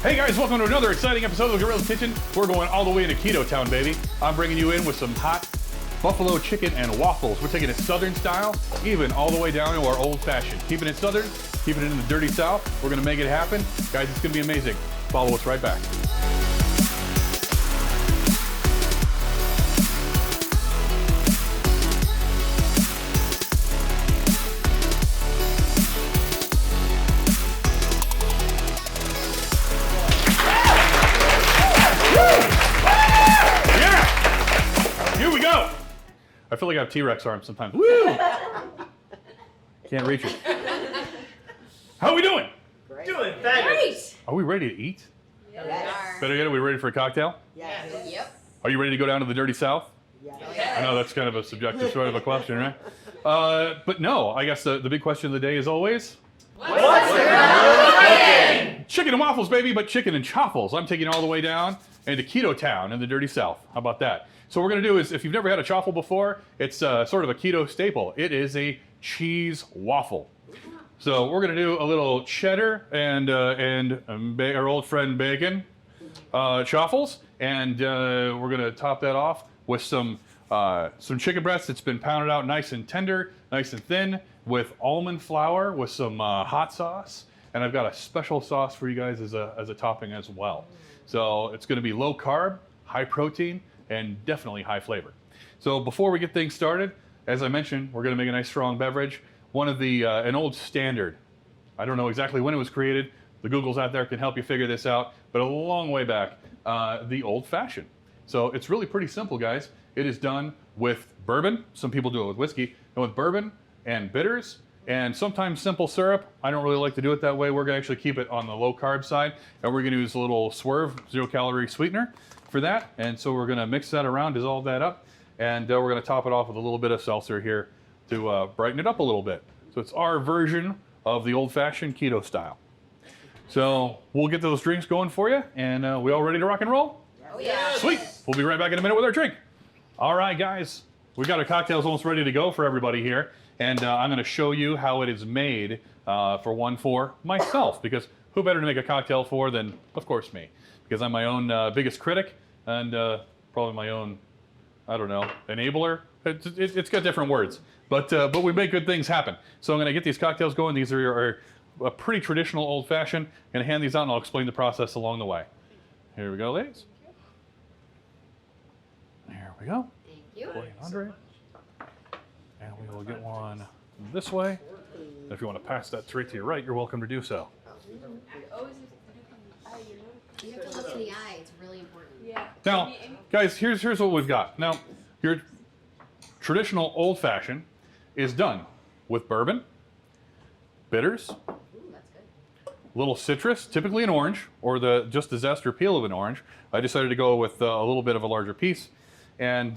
Hey guys, welcome to another exciting episode of Gorilla's Kitchen. We're going all the way into Keto Town, baby. I'm bringing you in with some hot buffalo chicken and waffles. We're taking it Southern style, even all the way down to our old fashioned. Keeping it Southern, keeping it in the dirty South. We're gonna make it happen. Guys, it's gonna be amazing. Follow us right back. I feel like I have T-Rex arms sometimes. Woo! Can't reach it. How are we doing? Great. Doing fabulous. Are we ready to eat? Yes. Better yet, are we ready for a cocktail? Yes. Yep. Are you ready to go down to the dirty South? Yes. I know that's kind of a subjective sort of a question, right? But no, I guess the big question of the day is always... What's the cooking? Chicken and waffles, baby, but chicken and chaffles. I'm taking all the way down into Keto Town in the dirty South. How about that? So what we're going to do is, if you've never had a chaffle before, it's sort of a keto staple. It is a cheese waffle. So we're going to do a little cheddar and our old friend bacon chaffles, and we're going to top that off with some chicken breast that's been pounded out nice and tender, nice and thin, with almond flour with some hot sauce, and I've got a special sauce for you guys as a topping as well. So it's going to be low carb, high protein, and definitely high flavor. So before we get things started, as I mentioned, we're going to make a nice strong beverage. One of the an old standard. I don't know exactly when it was created. The Googles out there can help you figure this out, but a long way back, the old fashioned. So it's really pretty simple, guys. It is done with bourbon. Some people do it with whiskey, and with bourbon and bitters, and sometimes simple syrup. I don't really like to do it that way. We're going to actually keep it on the low carb side, and we're going to use a little Swerve 0-calorie sweetener for that. And so we're going to mix that around, dissolve that up, and we're going to top it off with a little bit of seltzer here to brighten it up a little bit. So it's our version of the old-fashioned keto style. So we'll get those drinks going for you, and we all ready to rock and roll? Oh yeah. Sweet. We'll be right back in a minute with our drink. All right, guys. We got our cocktails almost ready to go for everybody here, and I'm going to show you how it is made for myself, because who better to make a cocktail for than, of course, me? Because I'm my own biggest critic and probably my own, I don't know, enabler. It's got different words, but we make good things happen. So I'm going to get these cocktails going. These are a pretty traditional old-fashioned. I'm going to hand these out, and I'll explain the process along the way. Here we go, ladies. Here we go. Thank you. 100. And we will get one this way. And if you want to pass that straight to your right, you're welcome to do so. You have to look in the eye. It's really important. Yeah. Now, guys, here's what we've got. Now, your traditional old-fashioned is done with bourbon, bitters, Ooh, that's good. little citrus, typically an orange, or just the zest or peel of an orange. I decided to go with a little bit of a larger piece, and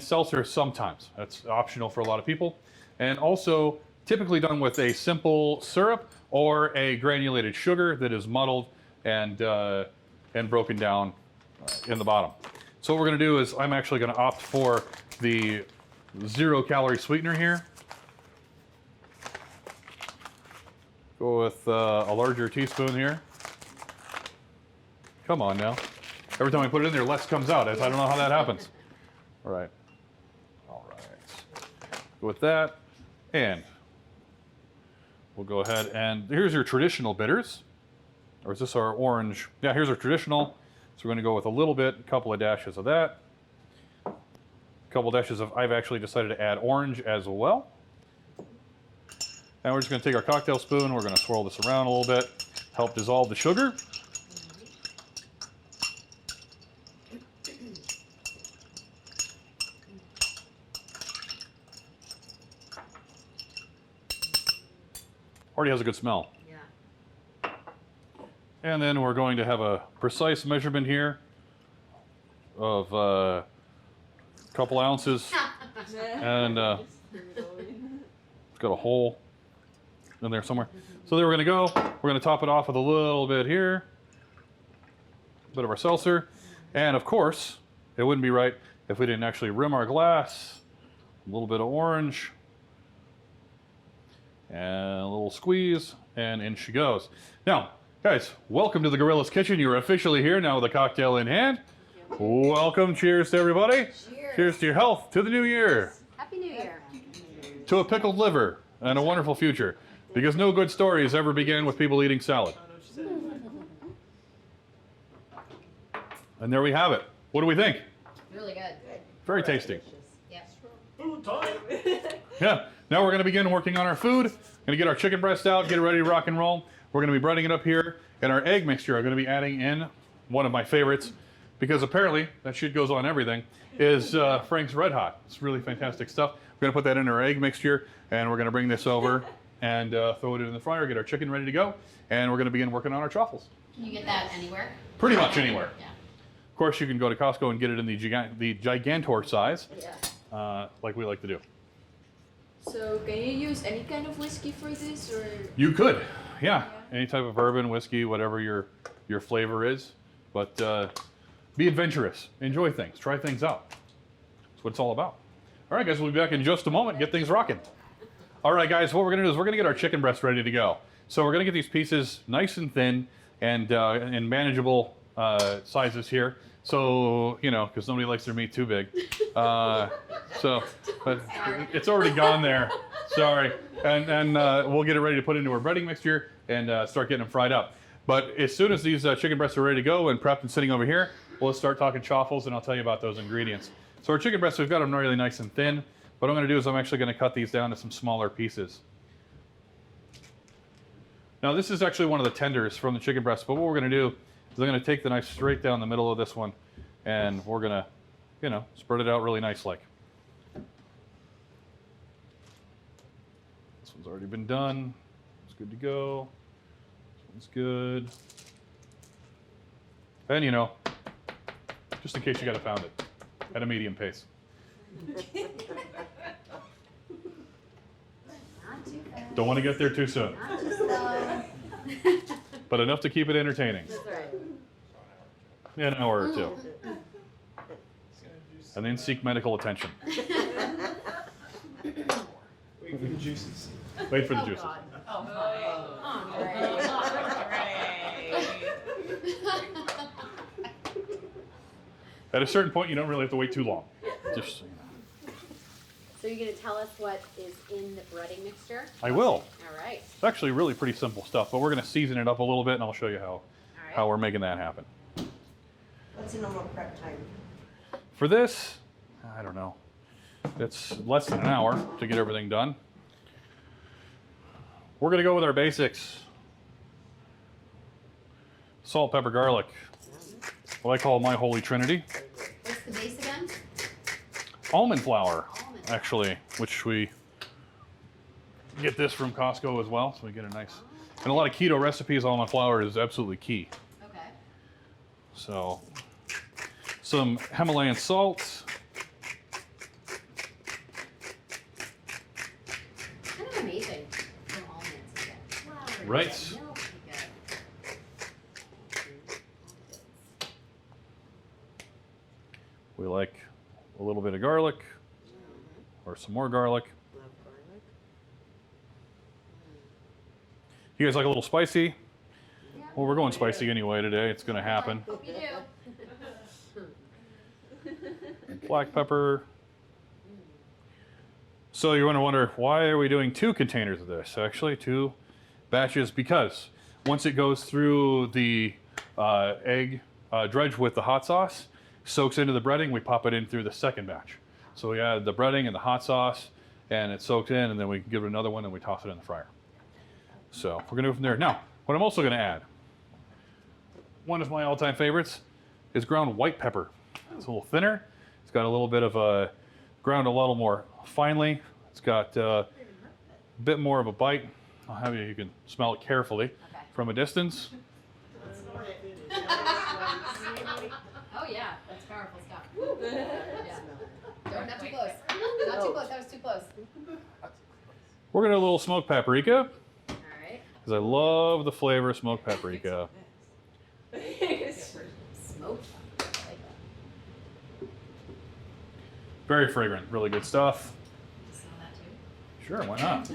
seltzer sometimes. That's optional for a lot of people. And also typically done with a simple syrup or a granulated sugar that is muddled and broken down in the bottom. So what we're going to do is I'm actually going to opt for the 0-calorie sweetener here. Go with a larger teaspoon here. Come on now. Every time I put it in there, less comes out. I don't know how that happens. All right. All right. Go with that. And we'll go ahead and here's your traditional bitters. Or is this our orange? Yeah, here's our traditional. So we're going to go with a little bit, a couple of dashes of that. A couple dashes of, I've actually decided to add orange as well. And we're just going to take our cocktail spoon, we're going to swirl this around a little bit, help dissolve the sugar. Already has a good smell. Yeah. And then we're going to have a precise measurement here of a couple ounces. And it's got a hole in there somewhere. So there we're going to go. We're going to top it off with a little bit here. A bit of our seltzer. And of course, it wouldn't be right if we didn't actually rim our glass. A little bit of orange. And a little squeeze. And in she goes. Now, Guys, welcome to the Gorilla's Kitchen. You're officially here now with a cocktail in hand. Welcome. Cheers to everybody. Cheers to your health, to the new year, Happy New Year. to a pickled liver, and a wonderful future. Because no good stories ever begin with people eating salad. And there we have it. What do we think? Really good. Very tasty. Yep. Food time. Yeah. Now we're going to begin working on our food. Going to get our chicken breast out, get it ready to rock and roll. We're going to be breading it up here. And our egg mixture, I'm going to be adding in one of my favorites, because apparently that shit goes on everything, is Frank's Red Hot. It's really fantastic stuff. We're going to put that in our egg mixture, and we're going to bring this over and throw it in the fryer, get our chicken ready to go, and we're going to begin working on our chaffles. Can you get that anywhere? Pretty much anywhere. Yeah. Of course, you can go to Costco and get it in the Gigantor size, like we like to do. So can you use any kind of whiskey for this, or? You could, yeah. Any type of bourbon, whiskey, whatever your flavor is. But be adventurous. Enjoy things. Try things out. That's what it's all about. All right, guys, we'll be back in just a moment. Get things rocking. All right, guys, what we're going to do is we're going to get our chicken breast ready to go. So we're going to get these pieces nice and thin and in manageable sizes here. So, you know, because nobody likes their meat too big. But it's already gone there. Sorry. And we'll get it ready to put into our breading mixture and start getting them fried up. But as soon as these chicken breasts are ready to go and prepped and sitting over here, we'll start talking chaffles, and I'll tell you about those ingredients. So our chicken breasts, we've got them really nice and thin. What I'm going to do is I'm actually going to cut these down to some smaller pieces. Now this is actually one of the tenders from the chicken breast, but what we're going to do is I'm going to take the knife straight down the middle of this one, and we're going to, you know, spread it out really nice like. This one's already been done. It's good to go. This one's good. And you know, just in case you got to pound it at a medium pace. Not too fast. Don't want to get there too soon, Not too slow. but enough to keep it entertaining. That's right. Yeah, an hour or two. And then seek medical attention. Wait for the juices. Wait for the juices. At a certain point, you don't really have to wait too long. Just so you know. So you're going to tell us what is in the breading mixture? I will. All right. It's actually really pretty simple stuff, but we're going to season it up a little bit, and I'll show you how we're making that happen. What's the normal prep time? For this, I don't know. It's less than an hour to get everything done. We're going to go with our basics. Salt, pepper, garlic. What I call my holy trinity. What's the base again? Almond flour, Almond. actually, which we get this from Costco as well, so we get a nice. And a lot of keto recipes, almond flour is absolutely key. Okay. So, some Himalayan salt. Kind of amazing. No almonds. You get flour, you Right. get milk, you get- We like a little bit of garlic, or some more garlic. Love garlic. You guys like a little spicy? Yeah. Well, we're going spicy anyway today. It's going to happen. Hope you do. Black pepper. So you're going to wonder, why are we doing 2 containers of this? Actually, 2 batches, because once it goes through the egg dredge with the hot sauce, soaks into the breading, we pop it in through the second batch. So we add the breading and the hot sauce, and it soaks in, and then we give it another one, and we toss it in the fryer. So we're going to go from there. Now, what I'm also going to add, one of my all-time favorites, is ground white pepper. It's a little thinner. It's got a little bit of a ground a little more finely. It's got a bit more of a bite. I'll have you can smell it carefully Okay. from a distance. Oh yeah, that's powerful stuff. Yeah. Not too close. Not too close. That was too close. We're going to do a little smoked paprika, All right. because I love the flavor of smoked paprika. Smoked. I like that. Very fragrant, really good stuff. Smell that too. Sure, why not?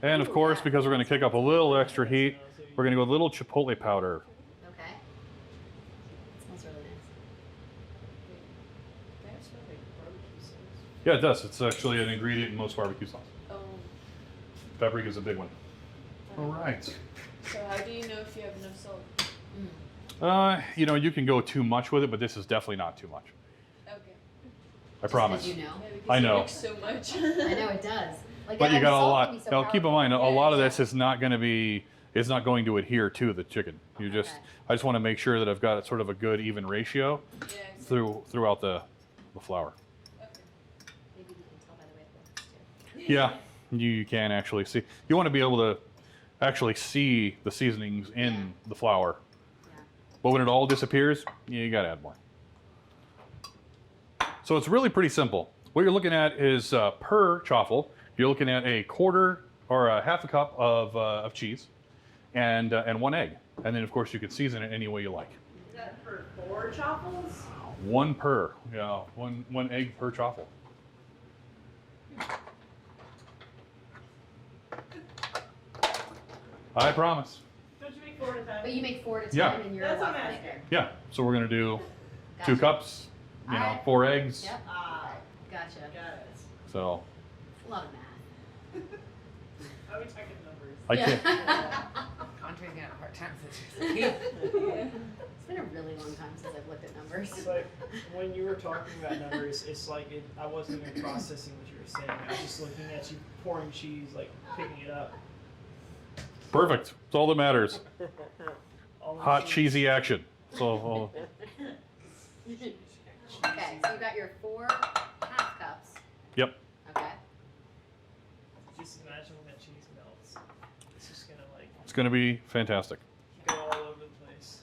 And of course, because we're going to kick up a little extra heat, We're gonna go with a little chipotle powder. Okay. It smells really nice. That smell like barbecue sauce. Yeah, it does. It's actually an ingredient in most barbecue sauce. Oh. Paprika is a big one. All right. So how do you know if you have enough salt? You know, you can go too much with it, but this is definitely not too much. Okay. I promise. Just 'cause you know. Yeah, because I it know. makes so much. I know it does. Like But that you got a salt lot. can be so Now, keep in powerful. mind, a Yeah, lot of yeah. this is not going to be. It's not going to adhere to the chicken. You just. Okay. I just want to make sure that I've got sort of a good even ratio Yeah. throughout the flour. Okay. Maybe you can tell by the way it looks too. Yeah, you can actually see. You want to be able to actually see the seasonings in Yeah. the flour. Yeah. But when it all disappears, you got to add more. So it's really pretty simple. What you're looking at is per chaffle, you're looking at a quarter or a half a cup of cheese and 1 egg. And then, of course, you can season it any way you like. Is that for 4 chaffles? One per, yeah, one egg per chaffle. I promise. Don't you make 4 at a time? But you make 4 at a Yeah. time and you're That's a what I'm waffle asking. maker. Yeah, so we're going to do 2 Gotcha. cups, you know, Alright. 4 eggs. Yep. Ah, Gotcha. got it. So A lot of math. Are we talking numbers? I can't. Andre's gonna have a hard time with this. It's been a really long time since I've looked at numbers. It's like when you were talking about numbers, it's like I wasn't even processing what you were saying. I was just looking at you pouring cheese, like picking it up. Perfect. That's all that matters. All the Hot, cheese. cheesy action. So, Okay, so you got your 4 half cups. yep. Okay. Just imagine when that cheese melts. It's just gonna like It's going to be fantastic. go all over the place.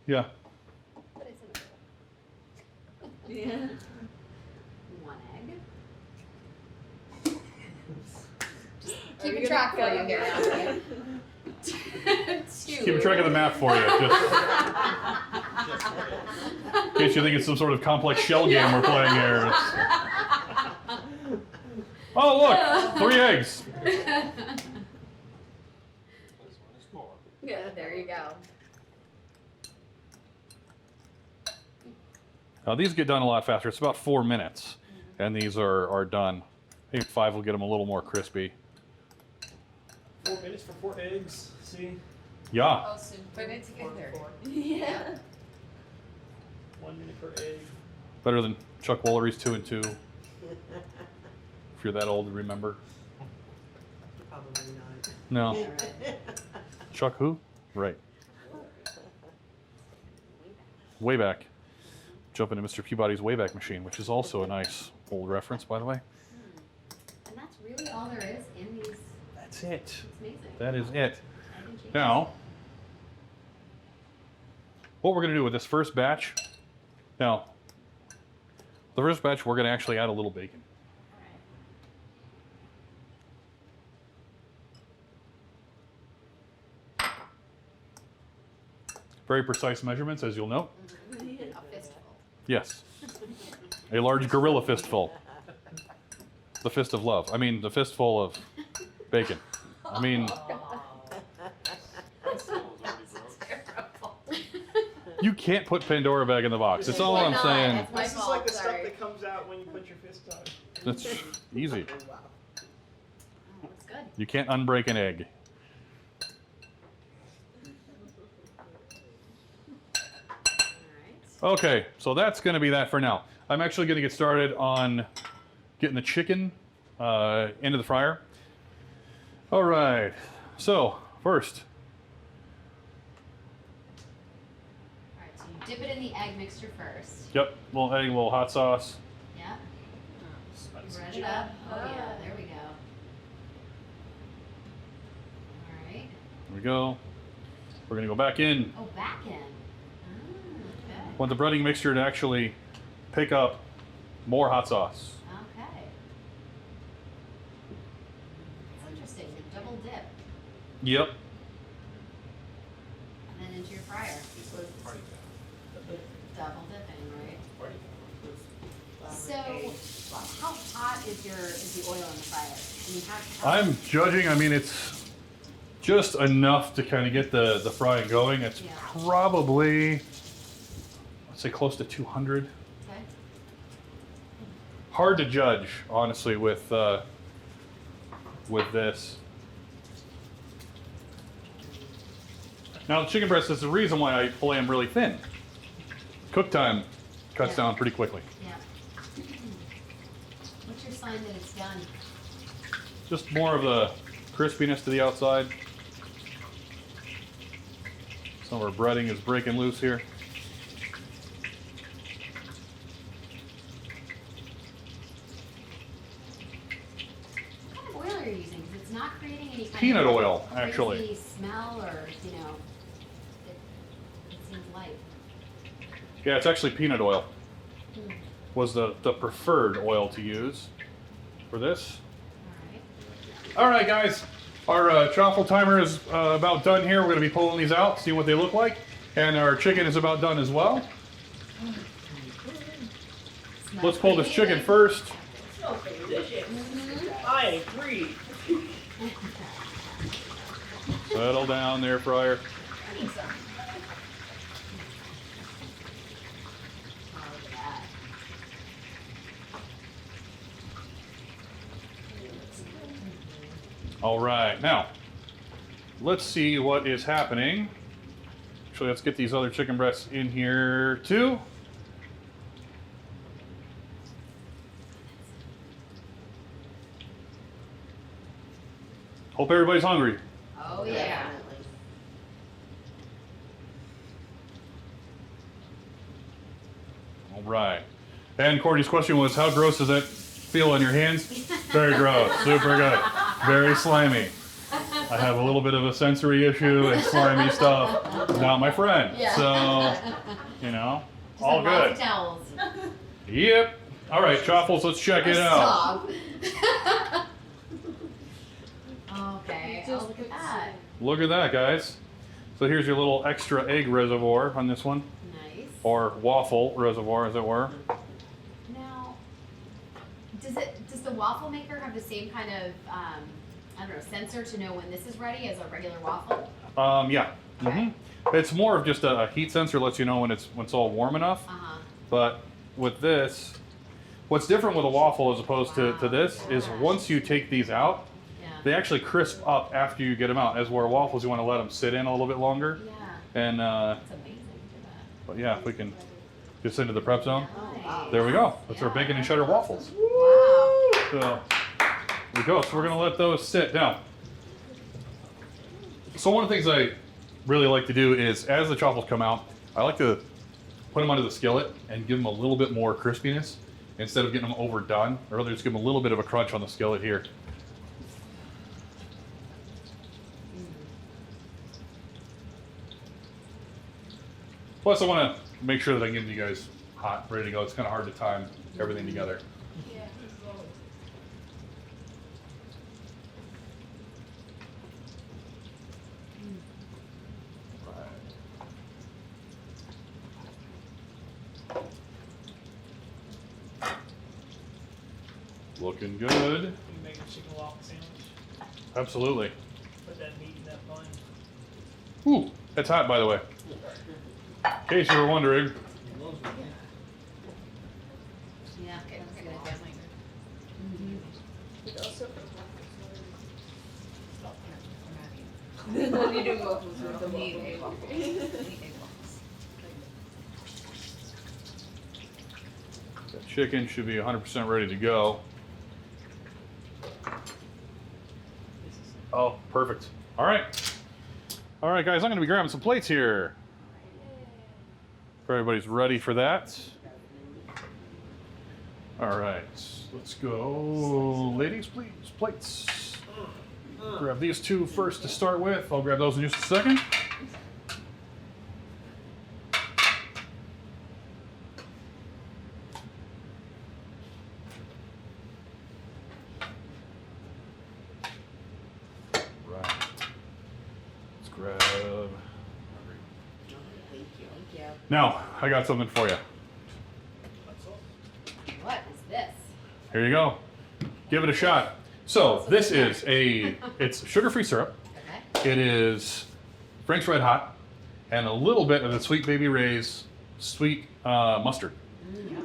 Yeah. But it's in the middle. Yeah. 1 egg. Just Are keeping you track for gonna you cut here, it? Ashley. 2. Keeping track of the math for you. Just in case you think it's some sort of complex shell game we're playing here. Oh, look! 3 eggs. Yeah, there you go. Now, these get done a lot faster. It's about 4 minutes. And these are done. I think 5 will get them a little more crispy. 4 minutes for 4 eggs. See? Yeah. Oh, simple. Put it together. Yeah. 1 minute per egg. Better than Chuck Woolery's 2 and 2. If you're that old to remember. Probably not. No. All right. Chuck who? Right. Way back. Jump into Mr. Peabody's Wayback Machine, which is also a nice old reference, by the way. And that's really all there is in these. That's it. It's amazing. That is it. Egg and cheese. Now, what we're going to do with this first batch, now, the first batch, we're going to actually add a little bacon. All Very precise measurements, as you'll note. right. A fistful. Yes. A large gorilla fistful. The fist of love. I mean, the fistful of bacon. I mean, you can't put Pandora back in the box. That's all Why I'm not? saying. It's my This is fault. like the Sorry. stuff that comes out when you put your fist on. That's easy. Wow. Oh, looks good. You can't unbreak an egg. All right. Okay, so that's going to be that for now. I'm actually going to get started on getting the chicken into the fryer. All right, so first, All right. So you dip it in the egg mixture first. yep, little egg, little hot sauce. Yeah. Spicy Spread it chicken. up. Oh yeah. There we go. All right. There we go. We're going to go back in. Oh, back in. Okay. Want the breading mixture to actually pick up more hot sauce. Okay. That's interesting. The double dip Yep. and then into your fryer. Double dipping, right? So, how hot is the oil in the fryer? I mean, how I'm judging. I mean, it's just enough to kind of get the frying going. It's probably, let's say, close to 200. Okay. Hard to judge, honestly, with this. Now, the chicken breast is the reason why I fillet them really thin. Cook time cuts down pretty quickly. Yeah. What's your sign that it's done? Just more of the crispiness to the outside. Some of our breading is breaking loose here. What kind of oil are you using? Because it's not creating any kind Peanut of oil, actually. crazy smell or, you know, it seems light. Yeah, it's actually peanut oil. Hmm. Was the preferred oil to use for this. All right. All right, guys. Our chaffle timer is about done here. We're going to be pulling these out, see what they look like. And our chicken is about done as well. Smells Let's pull this pretty chicken good. first. It smells delicious. Mhm. I agree. Settle down there, Fryer. I need some. Oh, look at that. All right, now, let's see what is happening. Actually, let's get these other chicken breasts in here too. Hope everybody's hungry. Oh, yeah. All right. And Courtney's question was, how gross does that feel on your hands? Very gross, super good, very slimy. I have a little bit of a sensory issue and slimy stuff. Not my friend. Yeah. So, you know, Just all have lots good. of towels. Yep. All right, Chaffles, let's check it out. Stop. Okay. Oh, look at that. Look at that, guys. So here's your little extra egg reservoir on this one, Nice. or waffle reservoir, as it were. Now, does the waffle maker have the same kind of I don't know, sensor to know when this is ready as a regular waffle? Yeah. Okay. It's more of just a heat sensor, lets you know when it's all warm enough. Uh-huh. But with this, what's different with a waffle as opposed to this is once you take these out, Yeah. they actually crisp up after you get them out. As where waffles, you want to let them sit in a little bit longer. Yeah. And That's amazing for that. but yeah, if we can just into the prep zone. Nice. There we go. That's our bacon and cheddar waffles. Wow. So there we go. So we're gonna let those sit down. So one of the things I really like to do is, as the chaffles come out, I like to put them under the skillet and give them a little bit more crispiness instead of getting them overdone. I'd rather just give them a little bit of a crunch on the skillet here. Plus, I want to make sure that I give you guys hot, ready to go. It's kind of hard to time everything together. Looking good. You make a chicken waffle sandwich. Absolutely. Put that meat in that bun. Ooh, that's hot, by the way. In case you were wondering. Yeah. Okay, That's okay, good. well, family. It also What do you do waffles with the meat egg waffles? Meat egg waffles. That chicken should be 100% ready to go. Oh, perfect. All right. All right, guys, I'm going to be grabbing some plates here. If everybody's ready for that. All right, let's go. Ladies, please, plates. Grab these two first to start with. I'll grab those in just a second. Right. Let's grab. Thank you. Now, I got something for you. What is this? Here you go. Give it a shot. So this is it's sugar-free syrup. Okay. It is Frank's Red Hot and a little bit of the Sweet Baby Ray's sweet mustard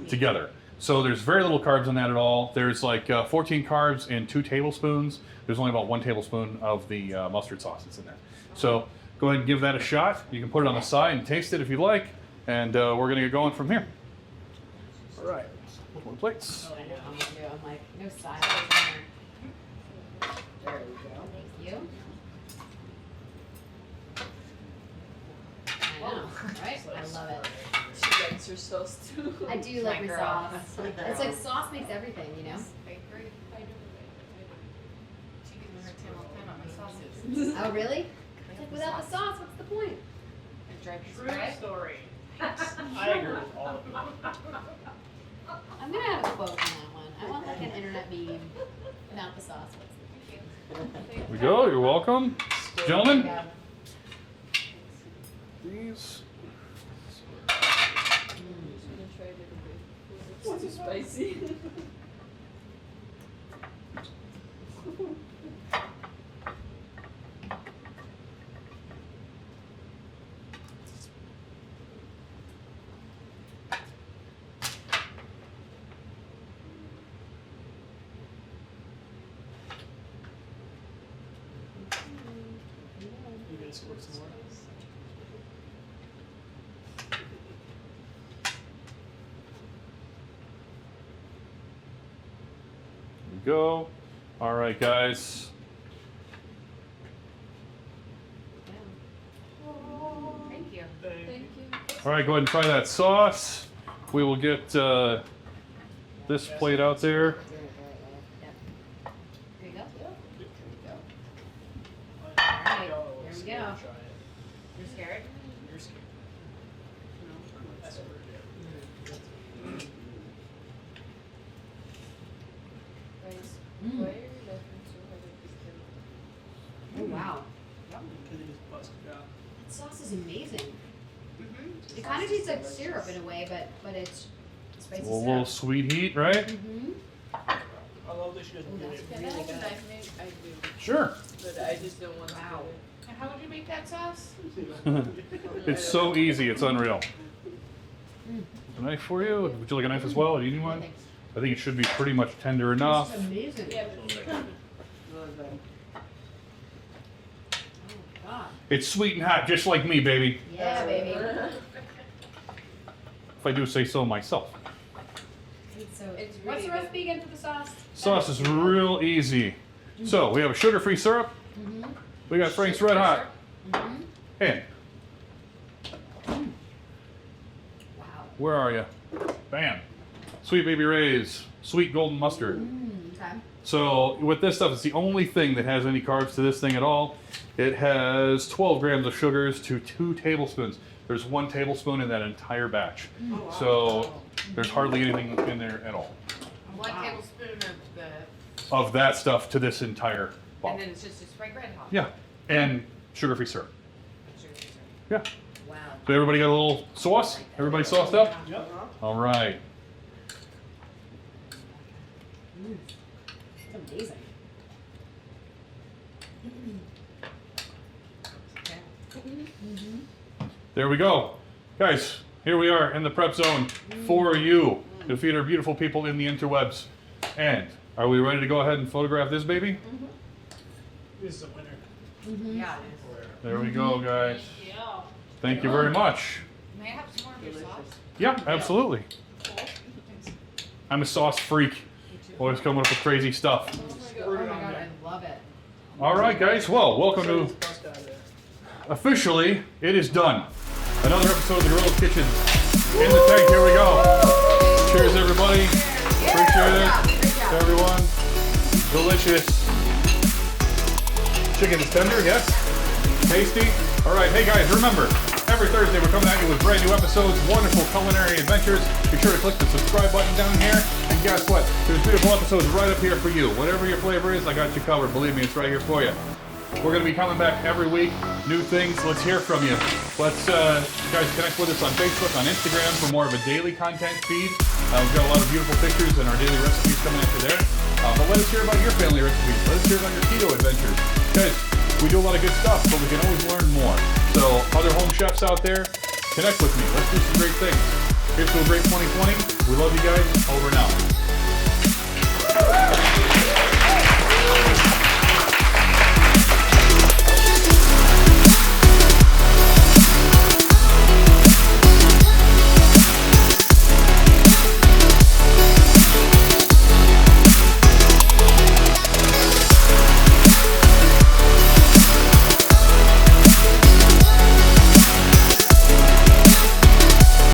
together. So there's very little carbs in that at all. There's like 14 carbs in 2 tablespoons. There's only about 1 tablespoon of the mustard sauce that's in there. So go ahead and give that a shot. You can put it on the side and taste it if you like. And we're gonna get going from here. All right. One plates. I know, I'm with you. I'm like, no side in there. There we go. Thank you. I know, right? I love it. She likes her sauce too. I do like my girl. sauce. That's my It's girl. like sauce makes everything, you know? Bakery. She gives me her tip all the time about my sauces. Oh, really? It's like, without the sauce, what's the point? And dry piece of True bread. story. I agree with all of you. I'm gonna have a quote on that one. I want like an internet meme without the sauce. Here we go. You're welcome. Gentlemen. Yeah. These. I'm gonna try a little bit. It's too spicy. You gonna squirt some more? Here we go. All right, guys. Thank you. Thank you. All right, go ahead and try that sauce. We will get this plate out there. There you go. Alright, here we go. Try it. You're scared? You're scared. That's what we're doing. Guys, Mm. why are you laughing so hard at this Oh, wow. Because it just busted out. That sauce is amazing. Mm-hmm. It kind of tastes like syrup in a way, but it's A spicy little syrup. sweet heat, right? Mm-hmm. I love that she doesn't Ooh, get that's it Can I really have a bad. knife, mate? I do. Sure. But I just don't want Wow. to And how would you make that sauce? It's so easy. It's unreal. Mm. A knife for you? Would you like a knife as well? Do you need one? I think it should be pretty much tender enough. This is amazing. Yeah, Oh, God. It's sweet and hot, just like me, baby. Yeah, baby. If I do say so myself. So, It's what's the really recipe again for the sauce? Sauce is real easy. So we have a sugar-free syrup. Mm-hmm. We got Frank's Red Hot. Mm-hmm. And Wow. where are you? Bam. Sweet Baby Ray's sweet golden mustard. Okay. So with this stuff, it's the only thing that has any carbs to this thing at all. It has 12 grams of sugars to 2 tablespoons. There's 1 tablespoon in that entire batch. So there's hardly anything in there at all. 1 Wow. tablespoon of the, Of that stuff to this entire and bottle. then it's just a Sprite Red Hot. Yeah. And sugar-free syrup. Sugar, sugar. Yeah. Wow. So everybody got a little sauce? Everybody sauced up? Yep. All right. It's amazing. There we go. Guys, here we are in the prep zone for you to feed our beautiful people in the interwebs. And are we ready to go ahead and photograph this baby? This is a winner. Mm-hmm. Yeah, it is. There we go, guys. Yeah. Thank you very much. May I have some more of your sauce? Yeah, absolutely. I'm a sauce freak. Always coming up with crazy stuff. Oh my God, I love it. All right, guys. Well, welcome So to it's bust out of there. officially, it is done. Another episode of the Gorilla Kitchen in the tank. Here we go. Cheers, everybody. Appreciate it. To everyone. Delicious. Chicken is tender, yes. Tasty. All right, hey guys, remember, every Thursday we're coming at you with brand new episodes, wonderful culinary adventures. Be sure to click the subscribe button down here. And guess what? There's beautiful episodes right up here for you. Whatever your flavor is, I got you covered. Believe me, it's right here for you. We're going to be coming back every week. New things. Let's hear from you. Let's, guys, connect with us on Facebook, on Instagram for more of a daily content feed. We've got a lot of beautiful pictures and our daily recipes coming after there. But let us hear about your family recipes. Let us hear about your keto adventures. Guys, We do a lot of good stuff, but we can always learn more. So other home chefs out there, connect with me. Let's do some great things. Here's to a great 2020. We love you guys. Over and out.